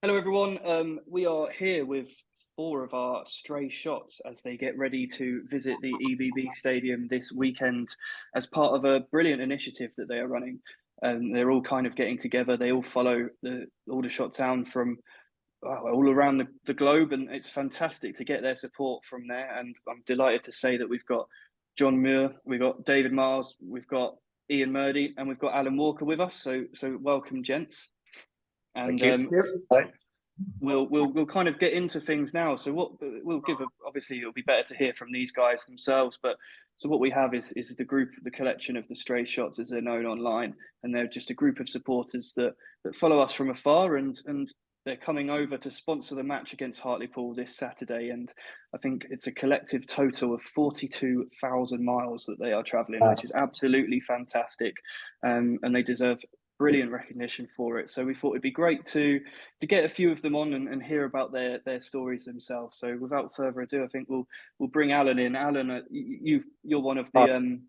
Hello, everyone. We are here with four of our stray shots as they get ready to visit the EBB Stadium this weekend as part of a brilliant initiative that they are running. They're all kind of getting together. They all follow the Aldershot Town from all around the globe, and it's fantastic to get their support from there. And I'm delighted to say that we've got John Muir, we've got David Miles, we've got Ian Murdy, and we've got Alan Walker with us. So welcome, gents. And we'll kind of get into things now. So what we'll give, obviously it'll be better to hear from these guys themselves. But so what we have is the group, the collection of the stray shots as they're known online, and they're just a group of supporters that follow us from afar, and they're coming over to sponsor the match against Hartlepool this Saturday. And I think it's a collective total of 42,000 miles that they are travelling, which is absolutely fantastic, and they deserve brilliant recognition for it. So we thought it'd be great to get a few of them on and hear about their stories themselves. So without further ado, I think we'll bring Alan in. Alan, you're one of the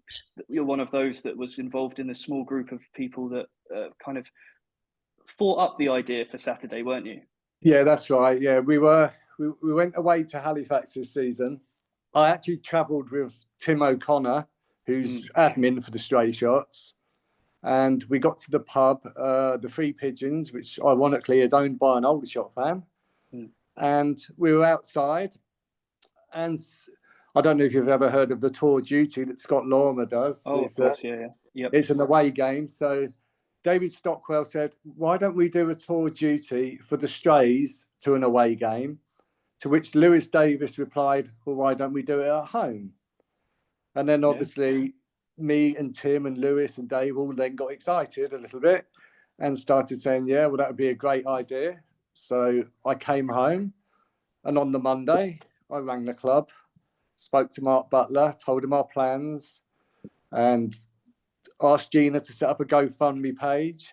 you're one of those that was involved in the small group of people that kind of thought up the idea for Saturday, weren't you? Yeah, that's right. Yeah, we went away to Halifax this season. I actually travelled with Tim O'Connor, who's admin for the Stray Shots. And we got to the pub, the Three Pigeons, which ironically is owned by an Aldershot fan. And we were outside. And I don't know if you've ever heard of the tour duty that Scott Lorimer does. Oh, of course, yeah. Yep. It's an away game. So David Stockwell said, why don't we do a tour duty for the Strays to an away game? To which Lewis Davis replied, well, why don't we do it at home? And then obviously me and Tim and Lewis and Dave all then got excited a little bit and started saying, yeah, well, that would be a great idea. So I came home, and on the Monday, I rang the club, spoke to Mark Butler, told him our plans, and asked Gina to set up a GoFundMe page.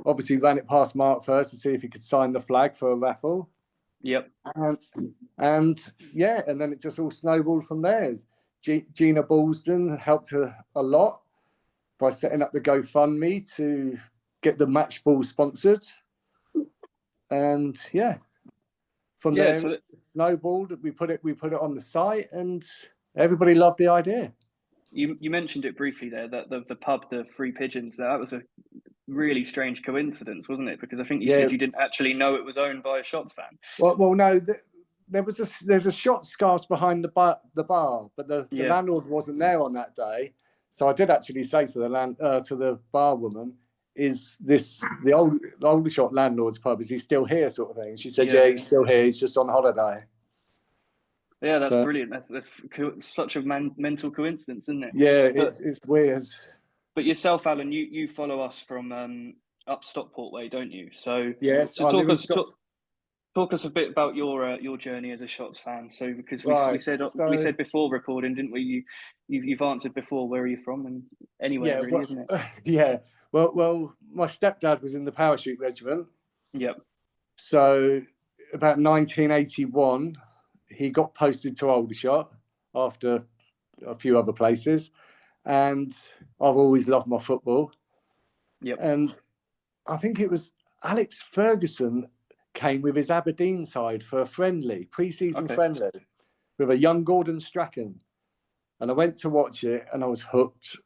Obviously ran it past Mark first to see if he could sign the flag for a raffle. Yep. And then it just all snowballed from there. Gina Ballston helped her a lot by setting up the GoFundMe to get the match ball sponsored. And from there it snowballed. We put it on the site, and everybody loved the idea. You mentioned it briefly there, that the pub, the Three Pigeons, that was a really strange coincidence, wasn't it? Because I think you said you didn't actually know it was owned by a Shots fan. Well, no. There's a Shots scarf behind the bar, but the landlord wasn't there on that day. So I did actually say to the bar woman, "Is this the Aldershot landlord's pub? Is he still here?" Sort of thing. She said, "Yeah, he's still here. He's just on holiday." Yeah, that's brilliant. That's such a mental coincidence, isn't it? Yeah, it's weird. But yourself, Alan, you follow us from up Stockport way, don't you? So yes, talk us a bit about your journey as a Shots fan. So because we said before recording, didn't we? You've answered before. Where are you from? And anywhere really, isn't it? Yeah. Well, my stepdad was in the parachute regiment. Yep. So about 1981, he got posted to Aldershot after a few other places, and I've always loved my football. Yep. And I think it was Alex Ferguson came with his Aberdeen side for a friendly, pre-season friendly, with a young Gordon Strachan. And I went to watch it, and I was hooked.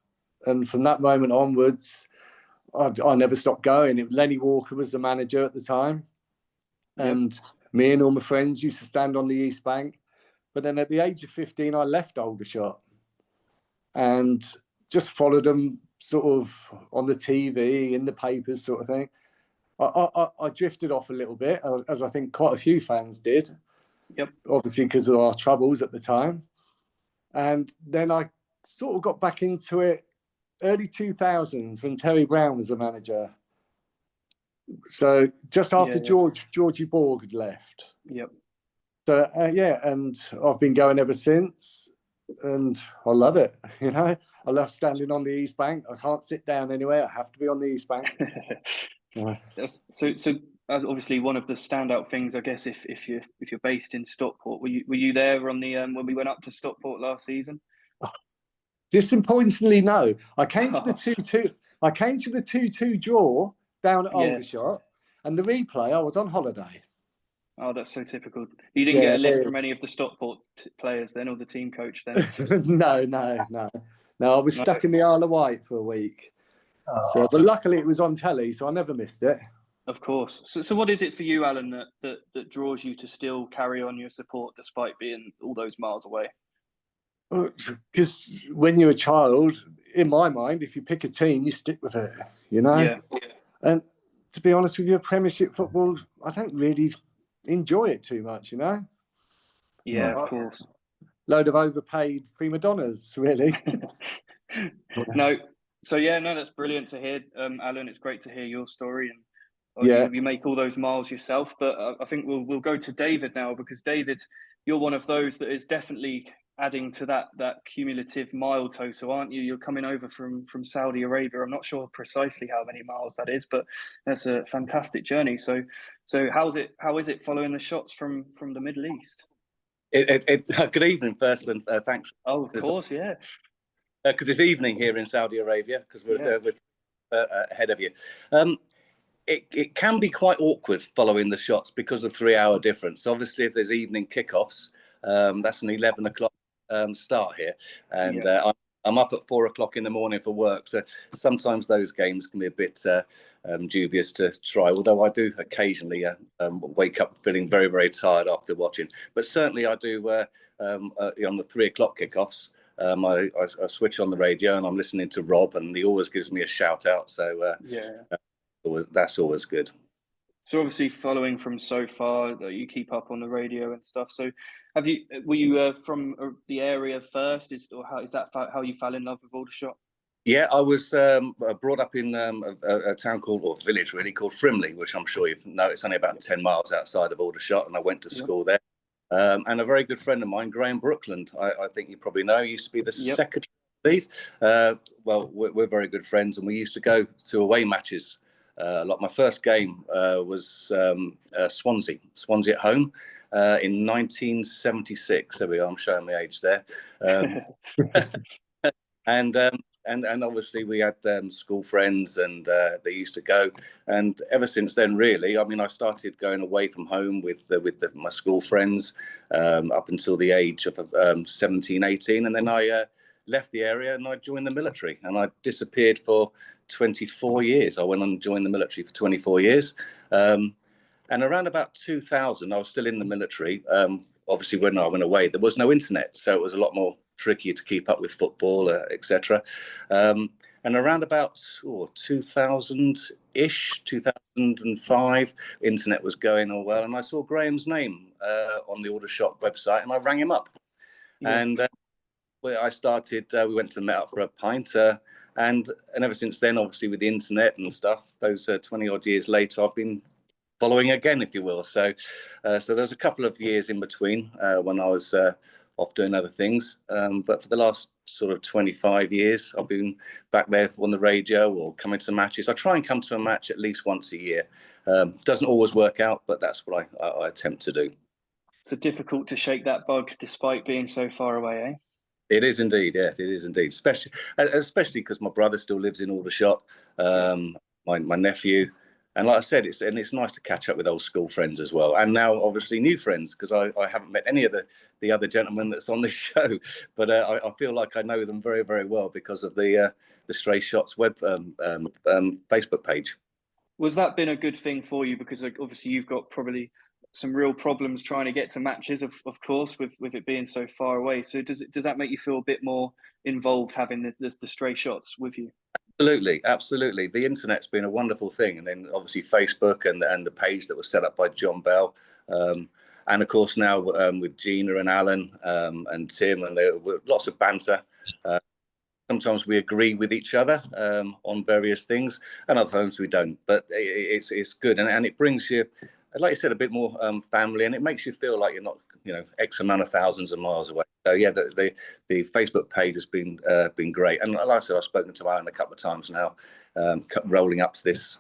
And from that moment onwards, I never stopped going. Lenny Walker was the manager at the time. And me and all my friends used to stand on the East Bank. But then at the age of 15, I left Aldershot and just followed them sort of on the TV, in the papers sort of thing. I drifted off a little bit, as I think quite a few fans did. Yep. Obviously because of our troubles at the time. And then I sort of got back into it early 2000s when Terry Brown was the manager. So just after Georgie Borg had left. Yep. So and I've been going ever since, and I love it. You know, I love standing on the East Bank. I can't sit down anywhere. I have to be on the East Bank. So as obviously one of the standout things, I guess, if you're based in Stockport, were you there on the when we went up to Stockport last season? Disappointingly, no. I came to the 2-2. I came to the 2-2 draw down at Aldershot, And the replay, I was on holiday. Oh, that's so typical. You didn't get a lift from any of the Stockport players then, or the team coach then? No. I was stuck in the Isle of Wight for a week. So, but luckily it was on telly, so I never missed it. Of course. So what is it for you, Alan, that draws you to still carry on your support despite being all those miles away? Because when you're a child, in my mind, if you pick a team, you stick with it, you know? Yeah. And to be honest with you, Premiership football, I don't really enjoy it too much, you know? Yeah, of course. Load of overpaid prima donnas, really. No. So, that's brilliant to hear, Alan. It's great to hear your story. And you make all those miles yourself. But I think we'll go to David now, because, David, you're one of those that is definitely adding to that cumulative mile total, aren't you? You're coming over from Saudi Arabia. I'm not sure precisely how many miles that is, but that's a fantastic journey. So how is it following the shots from the Middle East? Good evening first, and thanks. Oh, of course, yeah. Because it's evening here in Saudi Arabia, because we're ahead of you. It can be quite awkward following the shots because of 3-hour difference. Obviously, if there's evening kickoffs, that's an 11 o'clock start here, and I'm up at 4 o'clock in the morning for work. So sometimes those games can be a bit dubious to try, although I do occasionally wake up feeling very, very tired after watching. But certainly I do on the 3 o'clock kickoffs. I switch on the radio and I'm listening to Rob, and he always gives me a shout out. So that's always good. So obviously, following from so far, you keep up on the radio and stuff. So were you from the area first? Is that how you fell in love with Aldershot? Yeah, I was brought up in a town or village really, called Frimley, which I'm sure you know. It's only about 10 miles outside of Aldershot, and I went to school there. And a very good friend of mine, Graham Brookland, I think you probably know, used to be the secretary, I believe. Well, we're very good friends, and we used to go to away matches. My first game was Swansea at home in 1976. There we are. I'm showing my age there. And obviously we had school friends, and they used to go. And ever since then, really, I mean, I started going away from home with my school friends up until the age of 17, 18. And then I left the area and I joined the military, and I disappeared for 24 years. I went on and joined the military for 24 years. And around about 2000, I was still in the military. Obviously, when I went away, there was no internet, so it was a lot more tricky to keep up with football, etc. And around about 2000-ish, 2005, internet was going all well, and I saw Graham's name on the Aldershot website, and I rang him up. And I started, we went to meet up for a pint, and ever since then, obviously with the internet and stuff, those 20 odd years later, I've been following again, if you will. So there was a couple of years in between when I was off doing other things. But for the last sort of 25 years, I've been back there on the radio or coming to matches. I try and come to a match at least once a year. Doesn't always work out, but that's what I attempt to do. So difficult to shake that bug despite being so far away, eh? It is indeed, yes, it is indeed. Especially because my brother still lives in Aldershot, my nephew. And like I said, it's nice to catch up with old school friends as well. And now, obviously, new friends, because I haven't met any of the other gentlemen that's on this show. But I feel like I know them very, very well because of the Stray Shots web Facebook page. Was that been a good thing for you? Because obviously you've got probably some real problems trying to get to matches, of course, with it being so far away. So does that make you feel a bit more involved having the Stray Shots with you? Absolutely. The internet's been a wonderful thing, and then obviously Facebook and the page that was set up by John Bell, and of course now with Gina and Alan and Tim, and there were lots of banter. Sometimes we agree with each other on various things, and other times we don't. But it's good, and it brings you, like you said, a bit more family, and it makes you feel like you're not, X amount of thousands of miles away. So yeah, the Facebook page has been great, and like I said, I've spoken to Alan a couple of times now, rolling up to this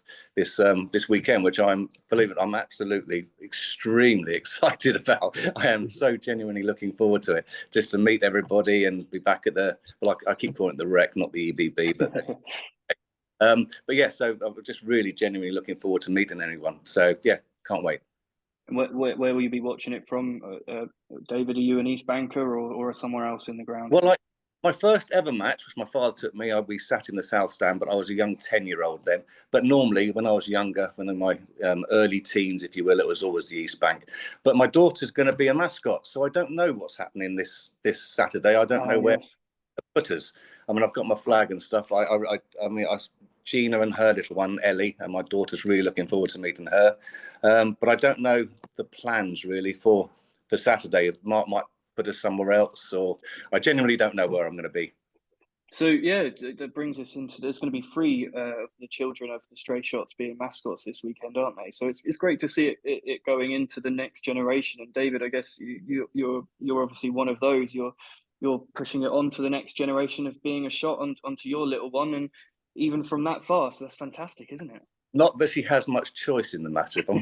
weekend, which I'm absolutely extremely excited about. I am so genuinely looking forward to it, just to meet everybody and be back at I keep calling it the Rec, not the EBB, but But yeah, so I'm just really genuinely looking forward to meeting anyone. So yeah, can't wait. And where will you be watching it from, David? Are you an East Banker or somewhere else in the ground? Well, my first ever match, which my father took me, we sat in the South Stand, but I was a young 10-year-old then. But normally, when I was younger, when in my early teens, if you will, it was always the East Bank. But my daughter's going to be a mascot, so I don't know what's happening this Saturday. I don't know where yes. to put us. I mean, I've got my flag and stuff. I mean, Gina and her little one, Ellie, and my daughter's really looking forward to meeting her. But I don't know the plans really for Saturday. Mark might put us somewhere else, or I genuinely don't know where I'm going to be. So yeah, that brings us into, there's going to be 3 of the children of the Stray Shots being mascots this weekend, aren't they? So it's great to see it going into the next generation. And David, I guess you're obviously one of those. You're pushing it on to the next generation of being a shot onto your little one, and even from that far. So that's fantastic, isn't it? Not that she has much choice in the matter. If I'm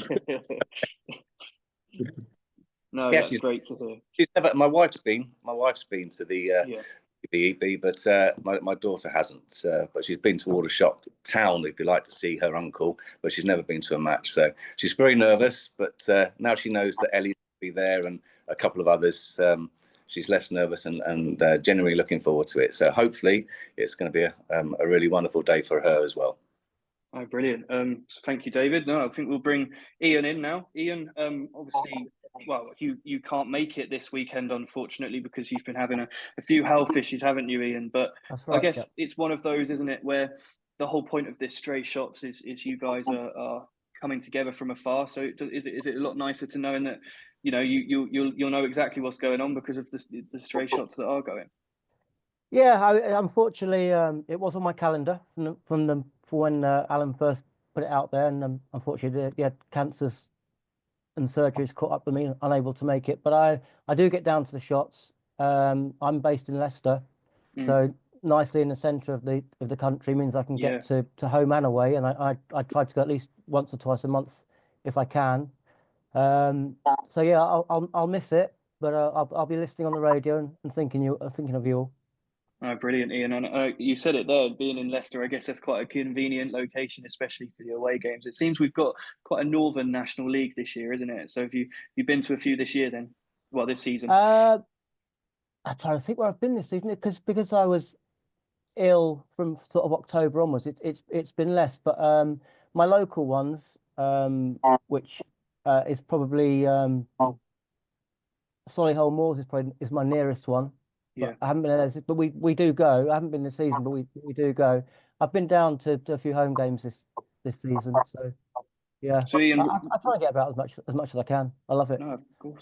No, yeah, that's great to hear. She's never. My wife's been to the EBB, but my daughter hasn't. But she's been to Aldershot Town, if you like, to see her uncle. But she's never been to a match, so she's very nervous. But now she knows that Ellie's will be there and a couple of others. She's less nervous and genuinely looking forward to it. So hopefully, it's going to be a really wonderful day for her as well. Oh, brilliant. So thank you, David. No, I think we'll bring Ian in now. Ian, obviously, well, you can't make it this weekend, unfortunately, because you've been having a few health issues, haven't you, Ian? But That's right, I guess it's one of those, isn't it, where the whole point of this Stray Shots is you guys are coming together from afar. So is it a lot nicer to knowing that, you know, you'll know exactly what's going on because of the Stray Shots that are going? Yeah, unfortunately, it was on my calendar for when Alan first put it out there, and unfortunately, he had cancers and surgeries caught up with me, unable to make it. But I do get down to the shots. I'm based in Leicester, so nicely in the centre of the country means I can get to home and away, and I try to go at least once or twice a month if I can. So yeah, I'll miss it, but I'll be listening on the radio and thinking of you all. Oh, brilliant, Ian. And you said it there, being in Leicester, I guess that's quite a convenient location, especially for the away games. It seems we've got quite a Northern National League this year, isn't it? So have you been to a few this year then? Well, this season? I'm trying to think where I've been this season, because I was ill from sort of October onwards. It's been less, but my local ones, which is probably Solihull Moors is my nearest one. Yeah, I haven't been there, but we do go. I haven't been this season, but we do go. I've been down to a few home games this season, so yeah. So Ian, I try to get about as much as I can. I love it. No,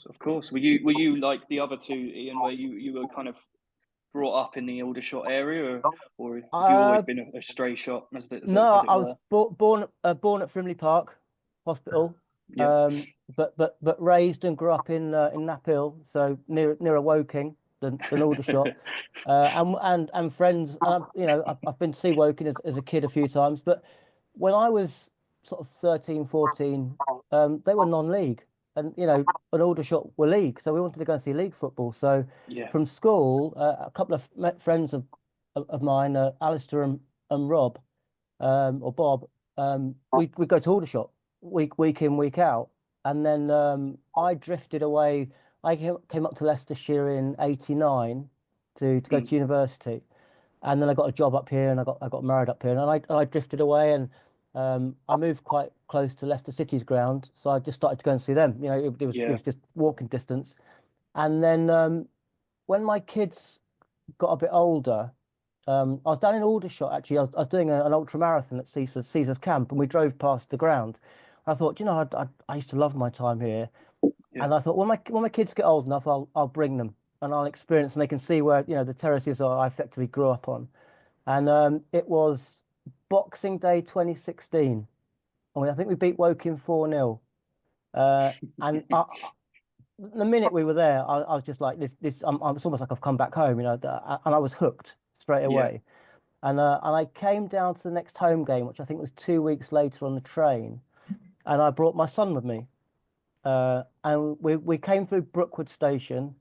of course. Were you like the other two, Ian, where you were kind of brought up in the Aldershot area, or have you always been a Stray Shot? No, I was born at Frimley Park Hospital. Yeah. But raised and grew up in Knapp Hill, so nearer Woking than Aldershot, and friends. You know, I've been to see Woking as a kid a few times, but when I was sort of 13, 14, they were non-league, and you know, an Aldershot were league, so we wanted to go and see league football. So from school, a couple of friends of mine, Alistair and Rob, or Bob, we'd go to Aldershot week in, week out. And then I drifted away. I came up to Leicestershire in '89 to go to university. And then I got a job up here, and I got married up here. And I drifted away, and I moved quite close to Leicester City's ground. So I just started to go and see them. You know, it was just walking distance. And then when my kids got a bit older, I was down in Aldershot, actually. I was doing an ultra marathon at Caesar's Camp, and we drove past the ground. I thought, you know, I used to love my time here, and I thought, when my kids get old enough, I'll bring them and I'll experience, and they can see where, you know, the terraces I effectively grew up on. And it was Boxing Day 2016. I think we beat Woking 4-0. And the minute we were there, I was just like, this. It's almost like I've come back home, you know. And I was hooked straight away. And I came down to the next home game, which I think was 2 weeks later, on the train. And I brought my son with me, and we came through Brookwood Station,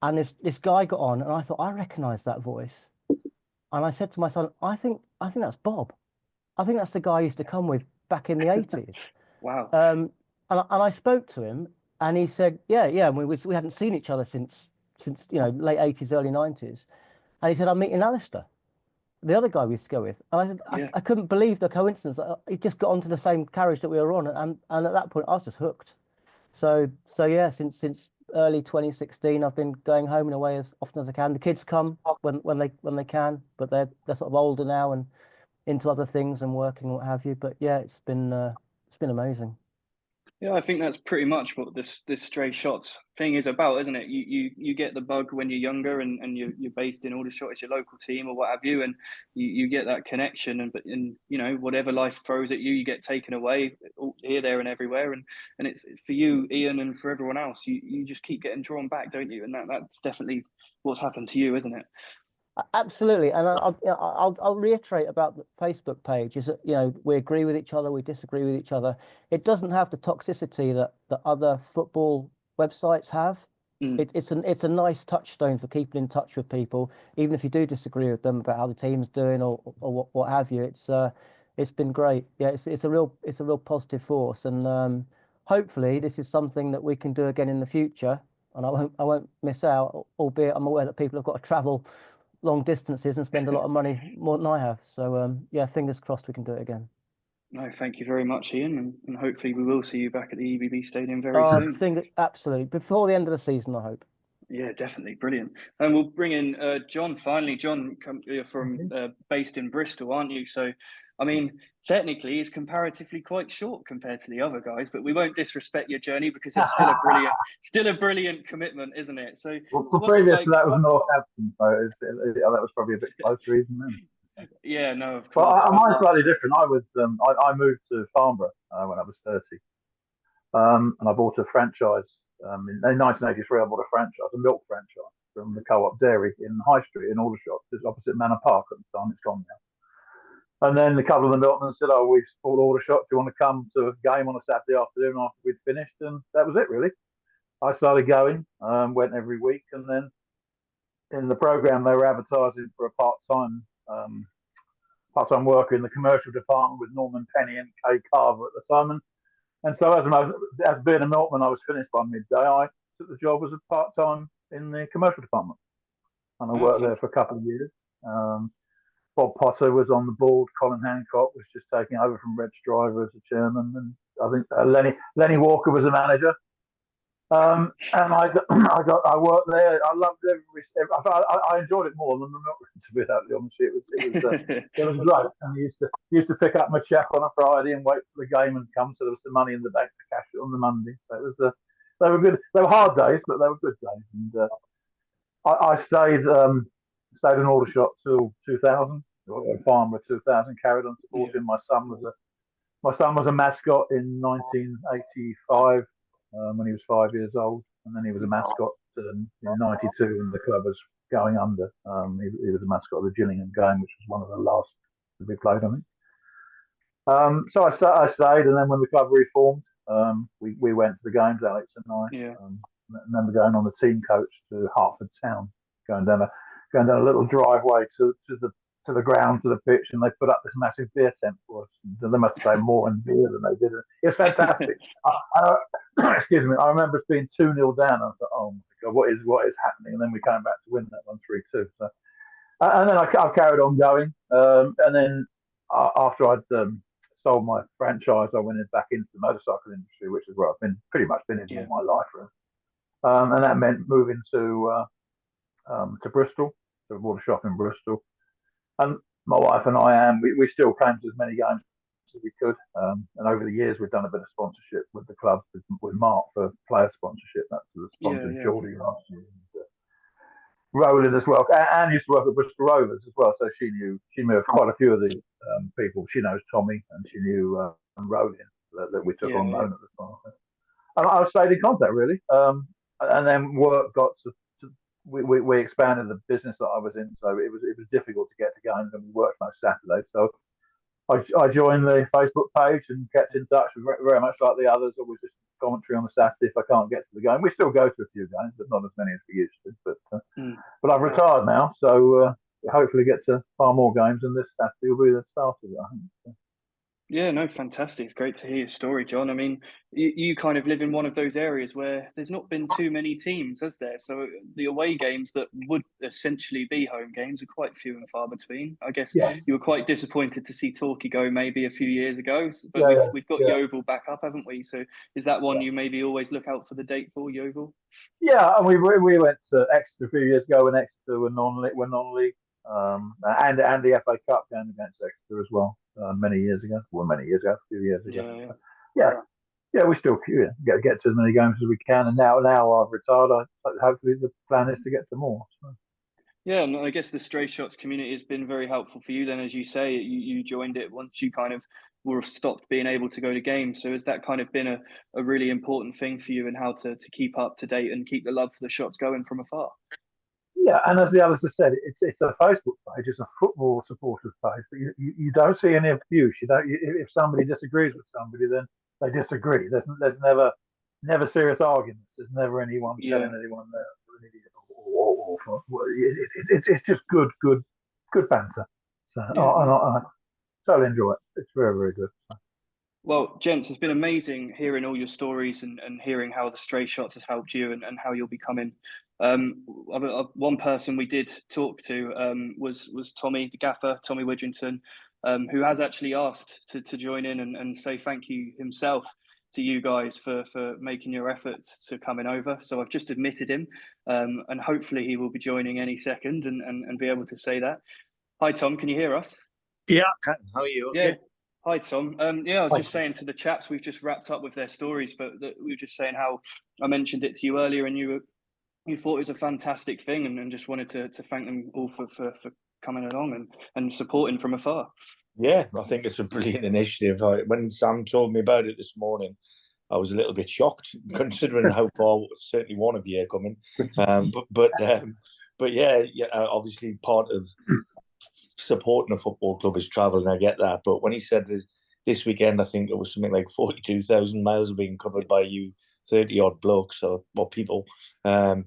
and this guy got on, and I thought, I recognise that voice, and I said to my son, I think that's Bob, I think that's the guy I used to come with back in the 80s. Wow. And I spoke to him, and he said, yeah, and we hadn't seen each other since late 80s, early 90s. And he said, I'm meeting Alistair, the other guy we used to go with. And I said, Yeah. I couldn't believe the coincidence. He just got onto the same carriage that we were on, and at that point I was just hooked. So yeah, since early 2016, I've been going home and away as often as I can. The kids come when they can, but they're sort of older now and into other things and working and what have you. But yeah, it's been amazing. Yeah, I think that's pretty much what this stray shots thing is about, isn't it? You get the bug when you're younger and you're based in Aldershot, it's your local team or what have you, and you get that connection, and you know, whatever life throws at you, you get taken away here, there, and everywhere, and it's for you, Ian, and for everyone else. You just keep getting drawn back, don't you? And that's definitely what's happened to you, isn't it? Absolutely, and I'll reiterate about the Facebook page is that, you know, we agree with each other, we disagree with each other. It doesn't have the toxicity that other football websites have. It's a nice touchstone for keeping in touch with people, even if you do disagree with them about how the team's doing or what have you. It's been great. Yeah, it's a real positive force, and hopefully this is something that we can do again in the future. And I won't miss out, albeit I'm aware that people have got to travel long distances and spend a lot of money more than I have. So yeah, fingers crossed we can do it again. No, thank you very much, Ian, and hopefully we will see you back at the EBB Stadium very soon. Absolutely, before the end of the season, I hope. Yeah, definitely, brilliant. And we'll bring in John finally. John, you're from based in Bristol, aren't you? So, I mean, technically, it's comparatively quite short compared to the other guys, but we won't disrespect your journey because it's still a brilliant commitment, isn't it? So, previous to that was Northampton, so that was probably a bit closer even then. Yeah, no, of course. Well, mine's slightly different. I moved to Farnborough when I was 30, and I bought a franchise. In 1983, I bought a franchise, a milk franchise from the Co-op Dairy in High Street in Aldershot, just opposite Manor Park at the time. It's gone now. And then a couple of the milkmen said, "Oh, we support Aldershot. Do you want to come to a game on a Saturday afternoon after we'd finished?" And that was it, really. I started going, went every week, and then in the program they were advertising for a part-time worker in the commercial department with Norman Penny and Kay Carver at the time. And so as being a milkman, I was finished by midday. I took the job as a part-time in the commercial department. And I worked there for a couple of years. Bob Potter was on the board. Colin Hancock was just taking over from Reg Driver as the chairman. And I think Lenny Walker was the manager. And I worked there. I loved I enjoyed it more than the milkman, to be totally honest. It was great. And I used to pick up my cheque on a Friday and wait till the game and come, so there was some money in the bank to cash it on the Monday. So it was they were good. They were hard days, but they were good days. And I stayed in Aldershot till 2000, or Farnborough 2000. Carried on supporting. My son was a mascot in 1985. When he was 5 years old, and then he was a mascot in '92 when the club was going under. He was a mascot of the Gillingham game, which was one of the last that we played, I think. So I stayed, and then when the club reformed, we went to the games, Alex and I. Yeah. I remember going on the team coach to Hertford Town, going down a little driveway to the ground, to the pitch, and they put up this massive beer tent for us. And they must have played more in beer than they did. It was fantastic. Excuse me. I remember being 2-0 down. I thought, "Oh my God, what is happening?" And then we came back to win that 1-3-2. So, and then I've carried on going. And then after I'd sold my franchise, I went back into the motorcycle industry, which is where I've pretty much been in all my life. Really. And that meant moving to Bristol, to a water shop in Bristol. And my wife and we still came to as many games as we could. And over the years, we've done a bit of sponsorship with the club, with Mark for player sponsorship. That's the sponsor Geordie last year. Roland as well. Anne used to work at Bristol Rovers as well, so she knew quite a few of the people. She knows Tommy, and she knew Roland that we took on loan at the time. And I stayed in contact, really. And then work got we expanded the business that I was in, so it was difficult to get to games, and we worked most Saturdays. So I joined the Facebook page and kept in touch, very much like the others. Always just commentary on the Saturday if I can't get to the game. We still go to a few games, but not as many as we used to. But I've retired now, so hopefully get to far more games, and this Saturday will be the start of it, I think. Yeah, no, fantastic. It's great to hear your story, John. I mean, you kind of live in one of those areas where there's not been too many teams, has there? So the away games that would essentially be home games are quite few and far between. I guess Yeah, you were quite disappointed to see Torquay go maybe a few years ago, but yeah, we've got yeah, Yeovil back up, haven't we? So is that one yeah. you maybe always look out for the date for, Yeovil? Yeah, and we went to Exeter a few years ago when Exeter were non-league, and the FA Cup game against Exeter as well many years ago. Well, many years ago, a few years ago. Yeah, Yeah, yeah, we still get to as many games as we can. And now I've retired. Hopefully the plan is to get to more. So. yeah, and I guess the Stray Shots community has been very helpful for you then, as you say, you joined it once you kind of were stopped being able to go to games. So has that kind of been a really important thing for you and how to keep up to date and keep the love for the shots going from afar? Yeah, and as the others have said, it's a Facebook page, it's a football supporters page, but you don't see any abuse. You don't. If somebody disagrees with somebody, then they disagree. There's never serious arguments. There's never anyone Yeah. telling anyone it's just good banter. So Yeah. I totally enjoy it. It's very good. Well, gents, it's been amazing hearing all your stories and hearing how the Stray Shots has helped you and how you're becoming. One person we did talk to was Tommy, the gaffer, Tommy Widdrington, who has actually asked to join in and say thank you himself to you guys for making your efforts to coming over. So I've just admitted him, and hopefully he will be joining any second and be able to say that. Hi, Tom, can you hear us? Yeah, I can. How are you? Okay. Yeah. Hi, Tom. Yeah, I was Hi, just saying to the chaps, we've just wrapped up with their stories, but we were just saying how I mentioned it to you earlier, and you thought it was a fantastic thing, and just wanted to thank them all for coming along and supporting from afar. Yeah, I think it's a brilliant initiative. When Sam told me about it this morning, I was a little bit shocked, considering how far certainly one of you are coming. But yeah, obviously part of supporting a football club is travelling. I get that, but when he said this weekend, I think it was something like 42,000 miles being covered by you 30 odd blokes or people. It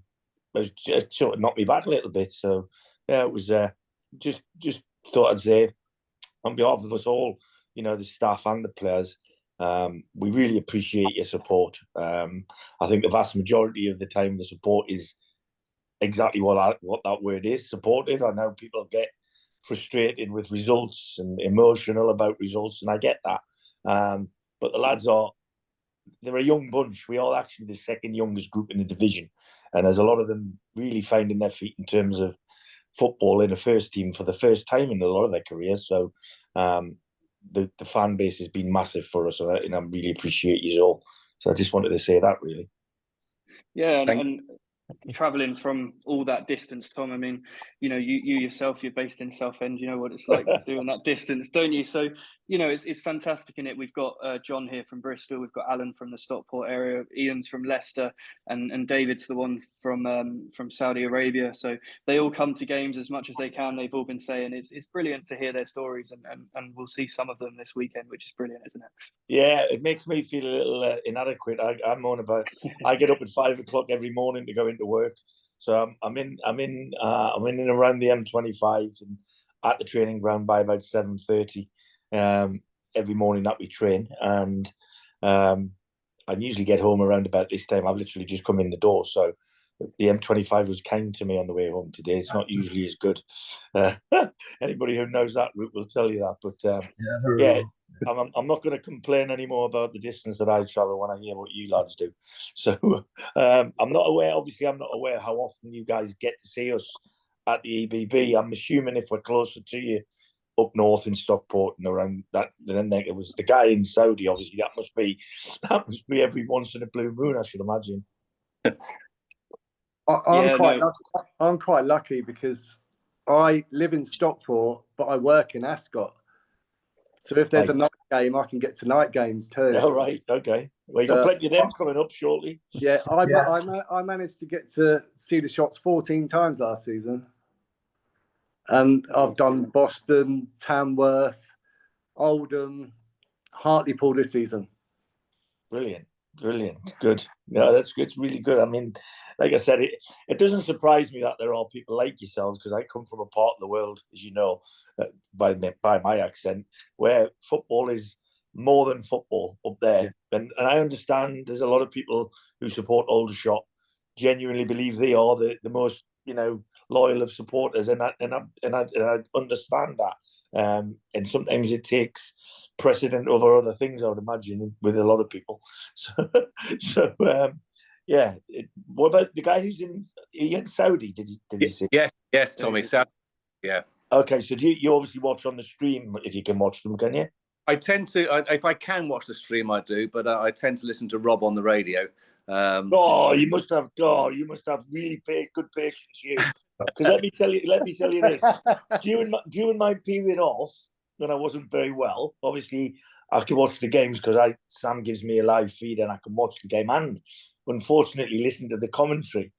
was just sort of knocked me back a little bit. So yeah, it was just thought I'd say on behalf of us all, the staff and the players, we really appreciate your support. I think the vast majority of the time the support is exactly what that word is, supportive. I know people get frustrated with results and emotional about results, and I get that. But the lads they're a young bunch. We are actually the second youngest group in the division, and there's a lot of them really finding their feet in terms of football in a first team for the first time in a lot of their careers. So the fan base has been massive for us, and I really appreciate you all. So I just wanted to say that, really. Yeah, and traveling from all that distance, Tom, I mean, you yourself, you're based in Southend, you know what it's like doing that distance, don't you? So it's fantastic in it. We've got John here from Bristol, we've got Alan from the Stockport area, Ian's from Leicester, and David's the one from Saudi Arabia. So they all come to games as much as they can. They've all been saying it's brilliant to hear their stories, and we'll see some of them this weekend, which is brilliant, isn't it? Yeah, it makes me feel a little inadequate. I'm on about. I get up at 5 o'clock every morning to go into work, so I'm in and around the M25 and at the training ground by about 7:30 every morning that we train, and I usually get home around about this time. I've literally just come in the door, so the M25 was kind to me on the way home today. It's not usually as good. Anybody who knows that route will tell you that. But yeah, I'm not going to complain anymore about the distance that I travel when I hear what you lads do. So I'm not aware. Obviously, I'm not aware how often you guys get to see us at the EBB. I'm assuming if we're closer to you up north in Stockport and around that, then it was the guy in Saudi. Obviously, that must be every once in a blue moon, I should imagine. I'm quite lucky because I live in Stockport, but I work in Ascot. So if there's a night game, I can get to night games too. All right, okay. Well, you've got plenty of them coming up shortly. Yeah, I managed to get to see the shots 14 times last season. And I've done Boston, Tamworth, Oldham, Hartlepool this season. Brilliant. Good. Yeah, that's good. It's really good. I mean, like I said, it doesn't surprise me that there are people like yourselves, because I come from a part of the world, as you know, by my accent, where football is more than football up there. And I understand there's a lot of people who support Aldershot genuinely believe they are the most, loyal of supporters, and I understand that. And sometimes it takes precedent over other things, I would imagine, with a lot of people. Yeah. What about the guy who's in Saudi? Did you see? Yes, Tommy. Saudi. Yeah. Okay, so you obviously watch on the stream if you can watch them, can you? I tend to, if I can watch the stream, I do, but I tend to listen to Rob on the radio. You must have really good patience, you. Because let me tell you this: during my period off, when I wasn't very well, obviously I can watch the games because Sam gives me a live feed and I can watch the game and, unfortunately, listen to the commentary.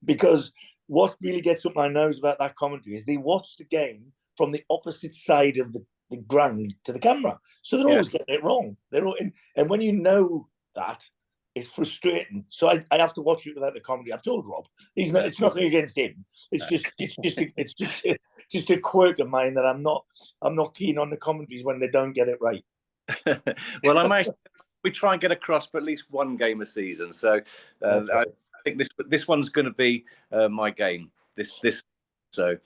Because what really gets up my nose about that commentary is they watch the game from the opposite side of the ground to the camera, so they're always getting it wrong. And when you know that, it's frustrating. So I have to watch it without the comedy. I've told Rob it's nothing against him. It's just a quirk of mine that I'm not keen on the commentaries when they don't get it right. Well, we try and get across for at least one game a season. So okay. I think this one's going to be my game. Well, I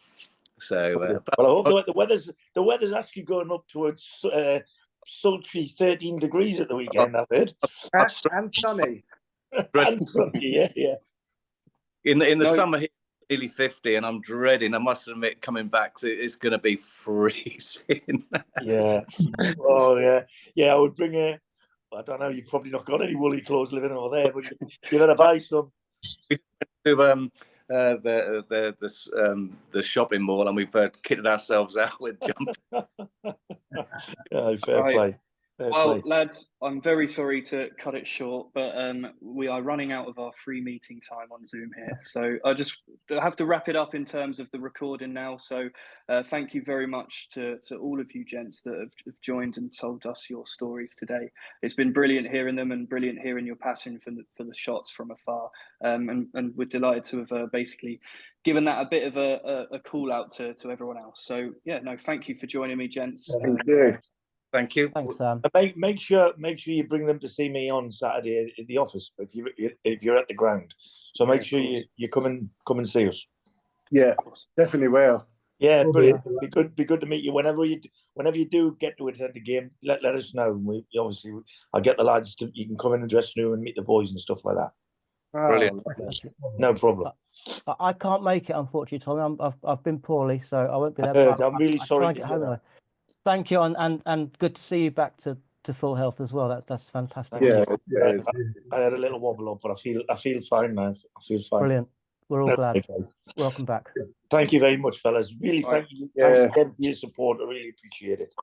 hope the weather's actually going up towards sultry 13 degrees at the weekend, I've heard. And sunny. And sunny, yeah. In the summer here, nearly 50, and I'm dreading, I must admit, coming back to it's going to be freezing. Yeah. Oh, yeah. Yeah, I would bring I don't know, you've probably not got any woolly clothes living over there, but you better buy some. To the shopping mall, and we've kitted ourselves out with jumpers. Fair play. Well, lads, I'm very sorry to cut it short, but we are running out of our free meeting time on Zoom here. So I just have to wrap it up in terms of the recording now. So thank you very much to all of you gents that have joined and told us your stories today. It's been brilliant hearing them and brilliant hearing your passion for the shots from afar. And we're delighted to have basically given that a bit of a call out to everyone else. So yeah, no, thank you for joining me, gents. Thank you. Thank you. Thanks, Sam. Make sure you bring them to see me on Saturday at the office if you're at the ground. So make sure you come and see us. Yeah, definitely will. Yeah, brilliant. Be good to meet you. Whenever you do get to attend the game, let us know. I'll get the lads you can come in the dressing room and meet the boys and stuff like that. Brilliant. No problem. I can't make it, unfortunately, Tommy. I've been poorly, so I won't be there. I'm really sorry. Thank you, and good to see you back to full health as well. That's fantastic. Yeah, I had a little wobble up, but I feel fine now. I feel fine. Brilliant. We're all glad. Welcome back. Thank you very much, fellas. Really, thank you. Thanks again for your support. I really appreciate it.